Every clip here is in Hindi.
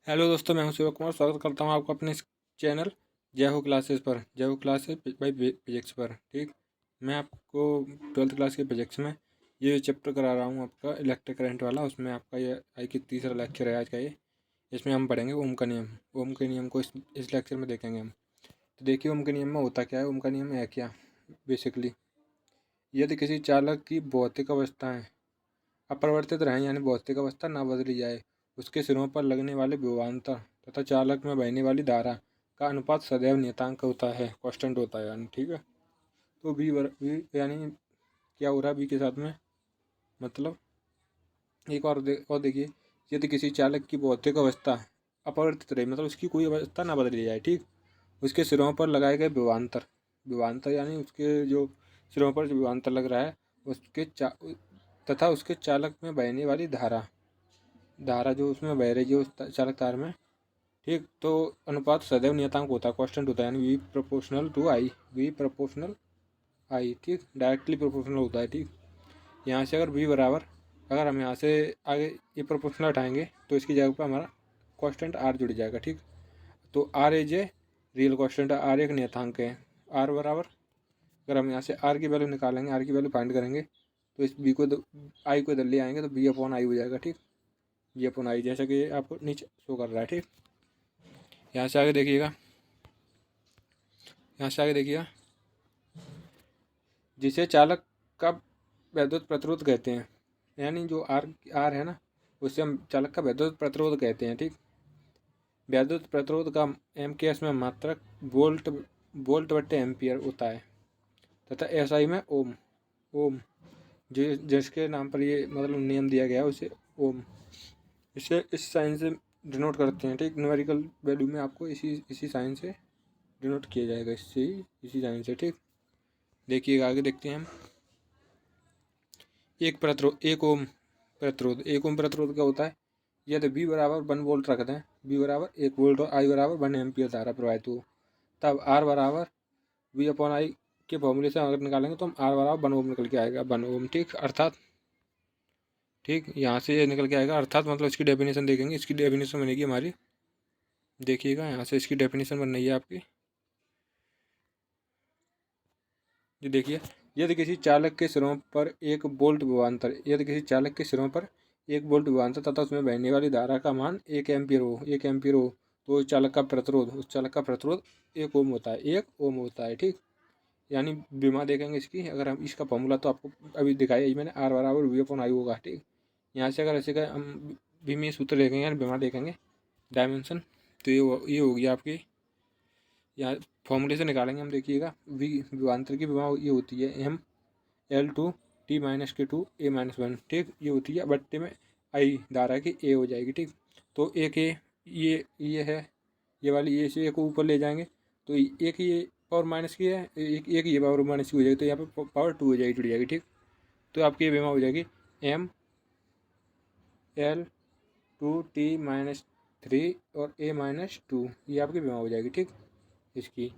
हेलो दोस्तों, मैं हूं शिव कुमार। स्वागत करता हूं आपको अपने इस चैनल जय हो क्लासेस पर, जय हो क्लासेस बाई फिजिक्स पर। ठीक, मैं आपको 12th क्लास के फिजिक्स में ये चैप्टर करा रहा हूं आपका इलेक्ट्रिक करंट वाला। उसमें आपका ये आई कि तीसरा लेक्चर है आज का ये। इसमें हम पढ़ेंगे ओम का नियम। ओम के नियम को इस लेक्चर में देखेंगे हम। तो देखिए ओम के नियम में होता क्या है। ओम का नियम है क्या बेसिकली, यदि किसी चालक की भौतिक अवस्थाएं अपरिवर्तित रहें यानी भौतिक अवस्था ना बदली जाए, उसके सिरों पर लगने वाले विभवांतर तथा चालक में बहने वाली धारा का अनुपात सदैव नियतांक होता है, कांस्टेंट होता है यानी। ठीक है, तो बी यानी क्या हो रहा है बी के साथ में, मतलब एक और देखिए, यदि किसी चालक की भौतिक अवस्था अपरिवर्तित रहे, मतलब उसकी कोई अवस्था ना बदली जाए, ठीक, उसके सिरों पर लगाए गए विभवांतर, विभवांतर यानी उसके जो सिरों पर जो विभवांतर लग रहा है उसके तथा उसके चालक में बहने वाली धारा, धारा जो उसमें बह रही है उस चालक तार में, ठीक, तो अनुपात सदैव नियतांक होता है, कांस्टेंट होता है यानी V proportional to I, V proportional I, ठीक, डायरेक्टली प्रोपोर्शनल होता है। ठीक, यहाँ से अगर वी बराबर, अगर हम यहाँ से आगे ये प्रोपोर्शनल हटाएंगे तो इसकी जगह पर हमारा कांस्टेंट आर जुड़ जाएगा। ठीक, तो r as a real constant, r एक नियतांक है। आर बराबर, अगर हम यहाँ से आर की वैल्यू निकालेंगे, आर की वैल्यू फाइंड करेंगे, तो इस बी को आई को इधर ले आएंगे तो बी अपॉन आई हो जाएगा। ठीक, ये अपन आई जैसा कि आपको नीचे शो कर रहा है। ठीक, यहाँ से आगे देखिएगा, यहाँ से आगे देखिएगा, जिसे चालक का वैद्युत प्रतिरोध कहते हैं, यानी जो आर आर है ना, उससे हम चालक का वैद्युत प्रतिरोध कहते हैं। ठीक, वैद्युत प्रतिरोध का एम के एस में मात्रक वोल्ट वोल्ट बट्टे एम्पियर होता है तथा एस आई में ओम, ओम जिसके नाम पर ये मतलब नियम दिया गया है उसे ओम, इसे इस साइन से डिनोट करते हैं। ठीक, न्यूमेरिकल वैल्यू में आपको इसी साइन से डिनोट किया जाएगा, इससे इसी साइन से। ठीक, देखिएगा आगे देखते हैं हम। एक ओम प्रतिरोध क्या होता है, यदि बी बराबर 1 वोल्ट रख दें, बी बराबर 1 वोल्ट और आई बराबर 1 एम्पियर धारा प्रवाहित हो, तब आर बराबर वी अपॉन आई के फॉर्मूले से अगर निकालेंगे तो हम आर बराबर 1 ओम निकल के आएगा, 1 ओम। ठीक, अर्थात ठीक यहाँ से ये निकल के आएगा, अर्थात मतलब इसकी डेफिनेशन देखेंगे, इसकी डेफिनेशन बनेगी हमारी, देखिएगा यहाँ से इसकी डेफिनेशन बन रही है आपकी, ये देखिए, यदि किसी चालक के सिरों पर एक बोल्ट विभवांतर, यदि किसी चालक के सिरों पर एक बोल्ट विभवांतर तथा उसमें बहने वाली धारा का मान 1 एम्पियर हो, 1 एम्पियर हो, तो उस चालक का प्रतिरोध, उस चालक का प्रतिरोध 1 ओम होता है, 1 ओम होता है। ठीक, यानी बीमा देखेंगे इसकी, अगर हम इसका फॉर्मूला तो आपको अभी दिखाया ही मैंने, आर बराबर वी अपॉन आई होगा। ठीक, यहाँ से अगर ऐसे का हम बीमी सूत्र देखेंगे यानी बीमा देखेंगे डायमेंशन, तो ये होगी आपकी, यहाँ फॉर्मूले से निकालेंगे हम, देखिएगा वी विभवांतर की विभा ये होती है M L two T minus के टू ए माइनस वन। ठीक, ये होती है बट्टे में आई धारा की ए हो जाएगी। ठीक, तो एक ए ये है, ये वाली ए से ए को ऊपर ले जाएंगे तो एक ये पावर माइनस की है, एक ये पावर माइनस की हो जाएगी, तो यहाँ पे पावर 2 हो जाएगी, जुड़ जाएगी। ठीक, तो आपकी ये बेमा हो जाएगी M L two T minus 3 और ए माइनस 2, ये आपकी बेमा हो जाएगी। ठीक, इसकी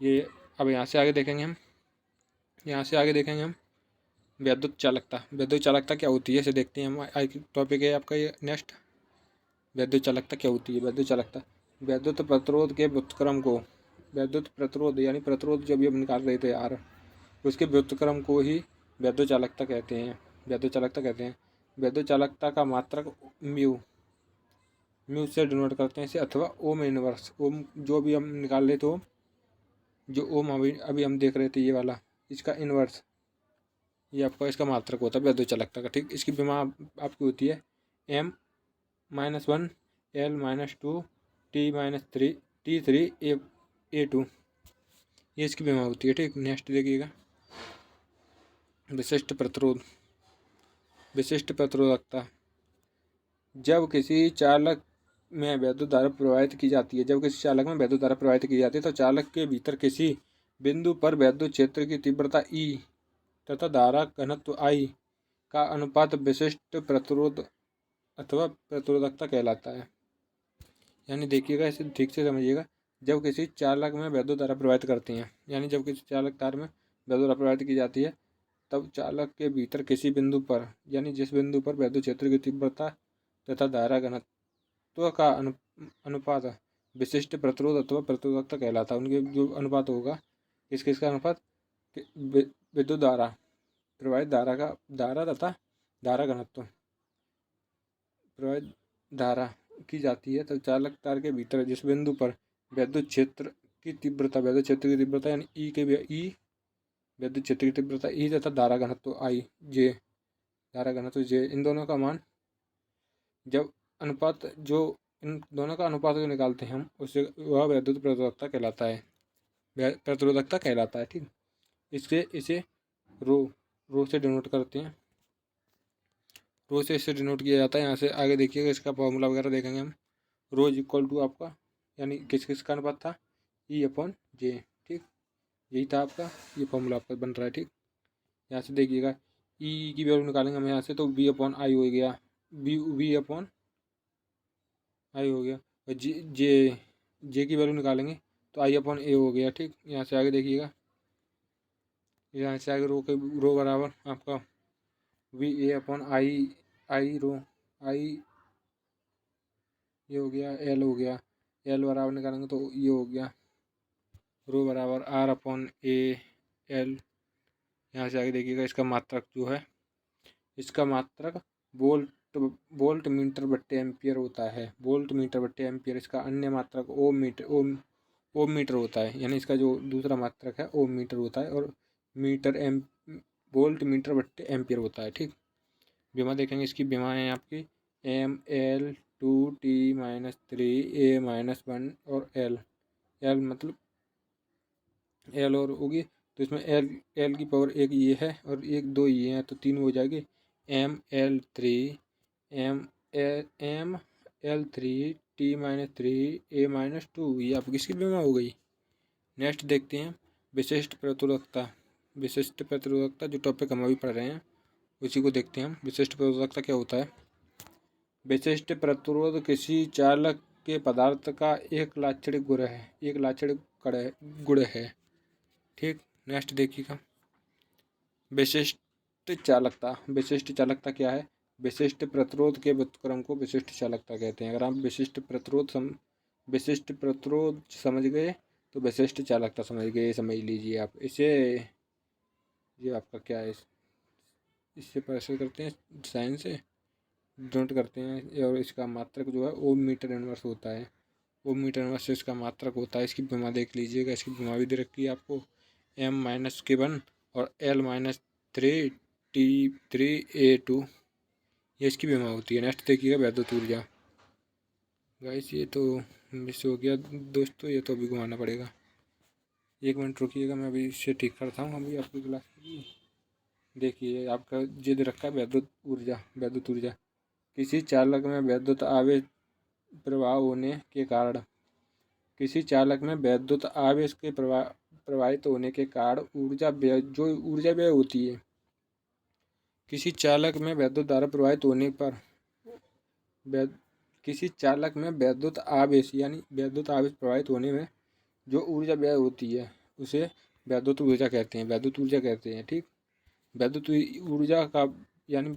ये, अब यहाँ से आगे देखेंगे हम, यहाँ से आगे देखेंगे हम विद्युत चालकता। विद्युत चालकता क्या होती है इसे देखते हैं हम। आज टॉपिक है आपका ये नेक्स्ट, विद्युत चालकता क्या होती है। विद्युत चालकता, विद्युत प्रतिरोध के व्युत्क्रम को, विद्युत प्रतिरोध यानी प्रतिरोध जब हम निकाल रहे थे आर, उसके व्युत्क्रम को ही विद्युत चालकता कहते हैं, विद्युत चालकता कहते हैं। विद्युत चालकता का मात्रक म्यू, म्यू से डिनोट करते हैं इसे, अथवा ओम इनवर्स, ओम जो भी हम निकाल रहे थे, जो ओम अभी हम देख रहे थे ये वाला, इसका इनवर्स, ये आपका इसका मात्रक होता है विद्युत चालकता का। ठीक, इसकी विमा आपकी होती है M minus 1 L minus 2 T minus 3 T 3 A 2, ये इसकी विमा होती है। ठीक, नेक्स्ट देखिएगा विशिष्ट प्रतिरोध, विशिष्ट प्रतिरोधकता। जब किसी चालक में विद्युत धारा प्रवाहित की जाती है, जब किसी चालक में विद्युत धारा प्रवाहित की जाती है तो चालक के भीतर किसी बिंदु पर विद्युत क्षेत्र की तीव्रता ई तथा धारा घनत्व आई का अनुपात विशिष्ट प्रतिरोध अथवा प्रतिरोधकता कहलाता है। यानी देखिएगा, इसे ठीक से समझिएगा, जब किसी चालक में विद्युत धारा प्रवाहित करती हैं, यानी जब किसी चालक तार में विद्युत धारा प्रवाहित की जाती है, तब चालक के भीतर किसी बिंदु पर, यानी जिस बिंदु पर विद्युत क्षेत्र की तीव्रता तथा धारा घनत्व घनत्व का अनुपात विशिष्ट प्रतिरोध अथवा प्रतिरोधकता कहलाता है। उनके जो अनुपात होगा, किस किसका अनुपात, विद्युत धारा, प्रवाहित धारा का, धारा तथा धारा घनत्व, प्रवाहित धारा की जाती है। तो चालक तार के भीतर जिस बिंदु पर विद्युत क्षेत्र की तीव्रता, विद्युत क्षेत्र की तीव्रता यानी ई विद्युत क्षेत्र की तीव्रता ई तथा धारा घनत्व आई जे, धारा घनत्व जे, इन दोनों का मान जब अनुपात, जो इन दोनों का अनुपात जो निकालते हैं हम, उससे वह विद्युत प्रतिरोधकता कहलाता है, प्रतिरोधकता कहलाता है। ठीक, इसे रो से डिनोट करते हैं, रो से इसे डिनोट किया जाता है। यहाँ से आगे देखिएगा, इसका फॉर्मूला वगैरह देखेंगे हम। रो इज इक्वल टू आपका, यानी किस किस का अनुपात था, ई अपॉन जे। ठीक, यही था आपका, ये फॉर्मूला आपका बन रहा है। ठीक, यहाँ से देखिएगा, ई की वैल्यू निकालेंगे हम यहाँ से, तो वी अपॉन आई हो गया, वी अपॉन आई हो गया, और जे की वैल्यू निकालेंगे तो आई अपॉन ए हो गया। ठीक, यहाँ से आगे देखिएगा, यहाँ से आगे रो बराबर आपका वी ए अपॉन आई रो, आई ये हो गया, एल हो गया, एल बराबर निकालेंगे तो ये हो गया, रो बराबर आर अपॉन ए एल। यहाँ से आगे देखिएगा, इसका मात्रक जो है, इसका मात्रक वोल्ट मीटर बट्टे एम्पियर होता है, वोल्ट मीटर बट्टे एम्पियर। इसका अन्य मात्रक ओम मीटर होता है, यानी इसका जो दूसरा मात्रक है ओम मीटर होता है, और वोल्ट मीटर बट्टे एम्पियर होता है। ठीक, विमा देखेंगे, इसकी विमा है आपकी ML2T-3 A-1 और एल मतलब एल और होगी, तो इसमें एल की पावर एक ये है और एक दो ये हैं, तो तीन हो जाएगी, ML3 A-2, ये आपकी किसकी विमा हो गई। नेक्स्ट देखते हैं विशिष्ट प्रतिरोधकता। विशिष्ट प्रतिरोधकता जो टॉपिक हम अभी पढ़ रहे हैं उसी को देखते हैं हम। विशिष्ट प्रतिरोधकता क्या होता है। विशिष्ट प्रतिरोध किसी चालक के पदार्थ का एक लाक्षणिक गुण है, एक लाक्षणिक गुण है। ठीक, नेक्स्ट देखिएगा, विशिष्ट चालकता। विशिष्ट चालकता क्या है, विशिष्ट प्रतिरोध के व्युत्क्रम को विशिष्ट चालकता कहते हैं। अगर आप विशिष्ट प्रतिरोध समझ गए तो विशिष्ट चालकता समझ गए, समझ लीजिए आप इसे। ये आपका क्या है, इससे पैसे करते हैं, साइन से डिनोट करते हैं, और इसका मात्रक जो है ओम मीटर इनवर्स होता है, ओम मीटर इनवर्स से इसका मात्रक होता है। इसकी विमा देख लीजिएगा, इसकी विमा भी दे रखी है आपको, M-K1 और L-3T3A2, ये इसकी विमा होती है। नेक्स्ट देखिएगा वैद्युत ऊर्जा। गाइस ये तो मिस हो गया दोस्तों, ये तो अभी घुमाना पड़ेगा, एक मिनट रुकिएगा, मैं अभी इससे ठीक करता हूँ अभी आपकी क्लास के लिए। देखिए आपका ये दे रखा है वैद्युत ऊर्जा। वैद्युत ऊर्जा किसी चालक में विद्युत आवेश प्रवाह होने के कारण, किसी चालक में विद्युत आवेश के प्रवाहित होने के कारण ऊर्जा व्यय, जो ऊर्जा व्यय होती है, किसी चालक में विद्युत धारा प्रवाहित होने पर, किसी चालक में विद्युत आवेश यानी विद्युत आवेश प्रवाहित होने में जो ऊर्जा व्यय होती है उसे वैद्युत ऊर्जा कहते हैं, वैद्युत ऊर्जा कहते हैं। ठीक, वैद्युत ऊर्जा का यानी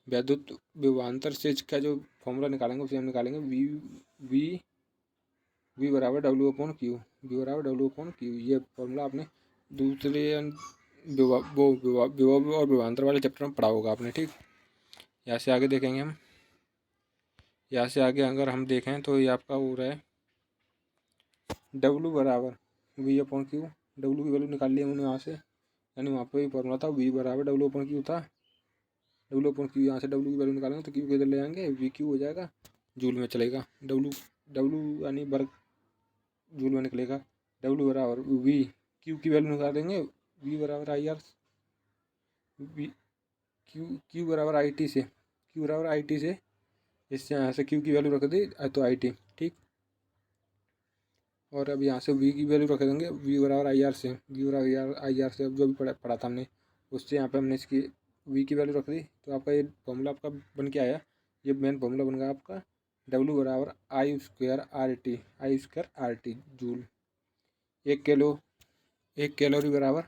वैद्युत विभवांतर से इसका जो फॉर्मूला निकालेंगे उसे हम निकालेंगे वी बराबर डब्ल्यू अपॉन क्यू, वी बराबर डब्ल्यू अपॉन क्यू। ये फॉर्मूला आपने दूसरे विभव और विभवांतर वाले चैप्टर में पढ़ा होगा आपने। ठीक, यहाँ से आगे देखेंगे हम, यहाँ से आगे अगर हम देखें तो ये आपका हो रहा है डब्ल्यू बराबर वी अपॉन क्यू। डब्ल्यू की वैल्यू निकाल लिया हमने वहाँ से, यानी वहाँ पे भी फॉर्मूला था वी बराबर डब्ल्यू अपॉन क्यू था, डब्ल्यू अपॉन क्यू। यहाँ से डब्ल्यू की वैल्यू निकालेंगे तो क्यू के इधर ले आएंगे, वी क्यू हो जाएगा, जूल में चलेगा, डब्ल्यू यानी वर्ग जूल में निकलेगा। डब्ल्यू बराबर वी, क्यू की वैल्यू निकाल देंगे, वी बराबर आई आर, वी क्यू बराबर आई टी से, क्यू बराबर आई टी से, इससे यहाँ से क्यू की वैल्यू रख दी तो आई टी। ठीक, और अब यहाँ से वी की वैल्यू रख देंगे, वी बराबर आई आर से, वी बराबर आई आर से, अब जो भी पढ़ा था हमने उससे यहाँ पे हमने इसकी वी की वैल्यू रख दी, तो आपका ये फॉर्मूला आपका बन के आया। ये मेन फॉर्मूला बन गया आपका डब्ल्यू बराबर आई स्क्वायर आर टी जूल। एक कैलोरी बराबर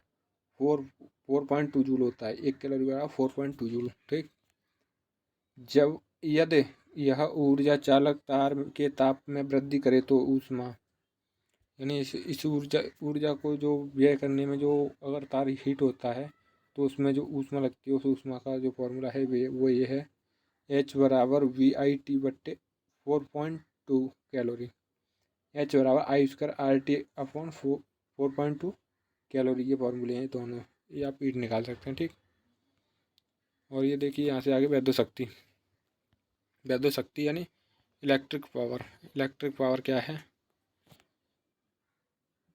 4.2 जूल होता है, 1 कैलोरी बराबर 4.2 जूल। ठीक, जब यदि यह ऊर्जा चालक तार के ताप में वृद्धि करे तो ऊष्मा, यानी इस ऊर्जा को जो व्यय करने में जो अगर तार हीट होता है तो उसमें जो ऊष्मा लगती है उस ऊष्मा का जो फॉर्मूला है वो ये है, H बराबर VIT बट्टे 4.2 कैलोरी। H बराबर I² RT/4.2 कैलोरी। ये फॉर्मूले हैं दोनों, ये आप हीट निकाल सकते हैं, ठीक। और ये देखिए यहाँ से आगे वैद्युत शक्ति। वैद्युत शक्ति यानी इलेक्ट्रिक पावर। इलेक्ट्रिक पावर क्या है?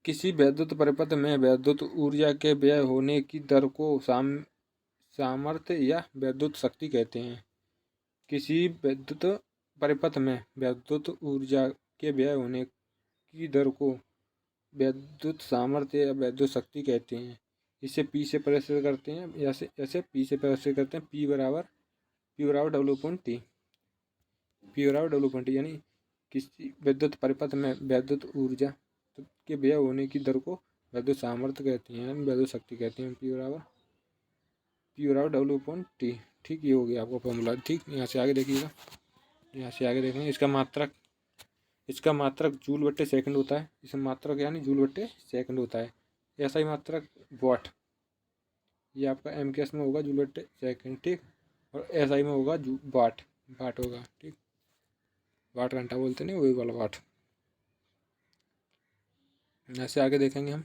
किसी वैद्युत परिपथ में वैद्युत ऊर्जा के व्यय होने की दर को सामर्थ्य या वैद्युत शक्ति कहते हैं। किसी वैद्युत परिपथ में वैद्युत ऊर्जा के व्यय होने की दर को वैद्युत सामर्थ्य या वैद्युत शक्ति कहते हैं। इसे P से प्रदर्शित करते हैं, ऐसे P से प्रदर्शित करते हैं, P बराबर W/T। P बराबर W/T यानी किसी वैद्युत परिपथ में वैद्युत ऊर्जा के व्यय होने की दर को वैद्युत सामर्थ्य कहते हैं, वैद्युत शक्ति कहते हैं। P बराबर W/T, ठीक। ये हो गया आपका फॉर्मूला, ठीक। यहाँ से आगे देखिएगा, यहाँ से आगे देखेंगे इसका मात्रक जूल बट्टे सेकंड होता है। इसका मात्रक यानी जूल बट्टे सेकंड होता है। ऐसा ही मात्रक वाट, ये आपका MKS में होगा जूल बट्टे सेकंड, ठीक। और SI में होगा वाट होगा, ठीक। वाट घंटा बोलते नहीं, वही वाला वाट। ऐसे आगे देखेंगे हम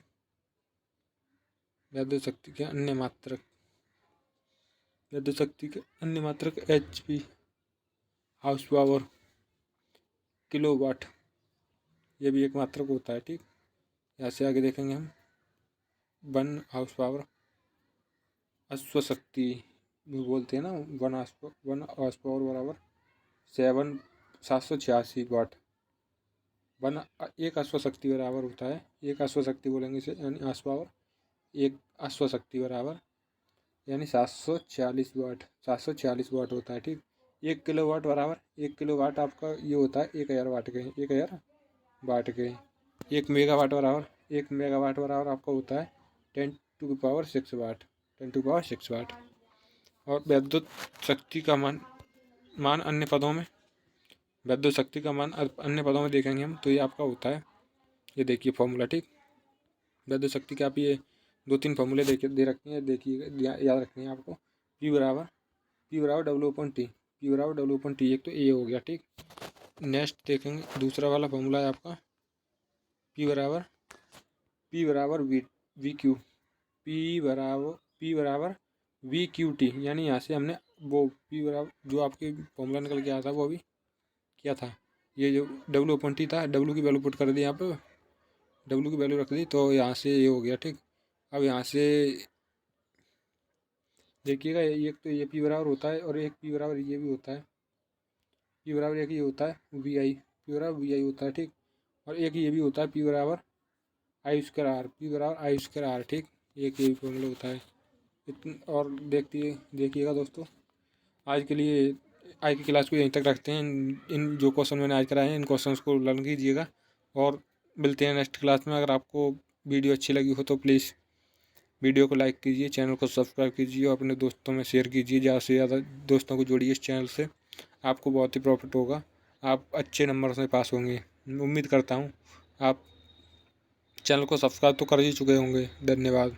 वैद्युत शक्ति के अन्य मात्रक। वैद्युत शक्ति के अन्य मात्रक HP हाउस पावर, किलोवाट, ये भी एक मात्रक होता है, ठीक। यहाँ से आगे देखेंगे हम 1 हाउस पावर, अश्व शक्ति भी बोलते हैं ना, 1 हाउस पावर बराबर 786 वाट। 1 अश्व शक्ति बराबर होता है, 1 अश्व शक्ति बोलेंगे इसे, यानी हाउस पावर 1 अश्व शक्ति बराबर यानी 746 वाट। 746 वाट होता है, ठीक। 1 किलोवाट बराबर, 1 किलोवाट आपका ये होता है 1000 वाट के, 1000 वाट के। 1 मेगावाट बराबर आपका होता है 10⁶ वाट, 10⁶ वाट। और वैद्युत शक्ति का मान अन्य पदों में, वैद्युत शक्ति का मान अन्य पदों में देखेंगे हम तो ये आपका होता है, ये देखिए फॉर्मूला, ठीक। वैद्युत शक्ति के आप ये 2-3 फॉर्मूले दे रखे हैं, देखिए याद रखने हैं आपको। P बराबर W/T, P बराबर W/T, एक तो ये हो गया, ठीक। नेक्स्ट देखेंगे दूसरा वाला फॉर्मूला है आपका P बराबर VQ, P बराबर VQT, यानी यहाँ से हमने वो P बराबर जो आपके फॉर्मूला निकल के आया था वो अभी क्या था, ये जो W/T था, W की वैल्यू पुट कर दी यहाँ पे, W की वैल्यू रख दी तो यहाँ से ये हो गया, ठीक। अब यहाँ से देखिएगा, एक तो ये P बराबर होता है और एक P बराबर ये भी होता है। P बराबर एक ये होता है VI, P बराबर VI होता है, ठीक। और एक ये भी होता है P बराबर I²R, P बराबर I²R, ठीक। एक ये भी फॉर्मूला होता है। और देखिएगा दोस्तों, आज की क्लास को यहीं तक रखते हैं। इन जो क्वेश्चन मैंने आज कराए हैं इन क्वेश्चंस को लर्न कीजिएगा और मिलते हैं नेक्स्ट क्लास में। अगर आपको वीडियो अच्छी लगी हो तो प्लीज़ वीडियो को लाइक कीजिए, चैनल को सब्सक्राइब कीजिए और अपने दोस्तों में शेयर कीजिए। ज़्यादा से ज़्यादा दोस्तों को जोड़िए इस चैनल से, आपको बहुत ही प्रॉफिट होगा, आप अच्छे नंबर से पास होंगे। उम्मीद करता हूँ आप चैनल को सब्सक्राइब तो कर ही चुके होंगे। धन्यवाद।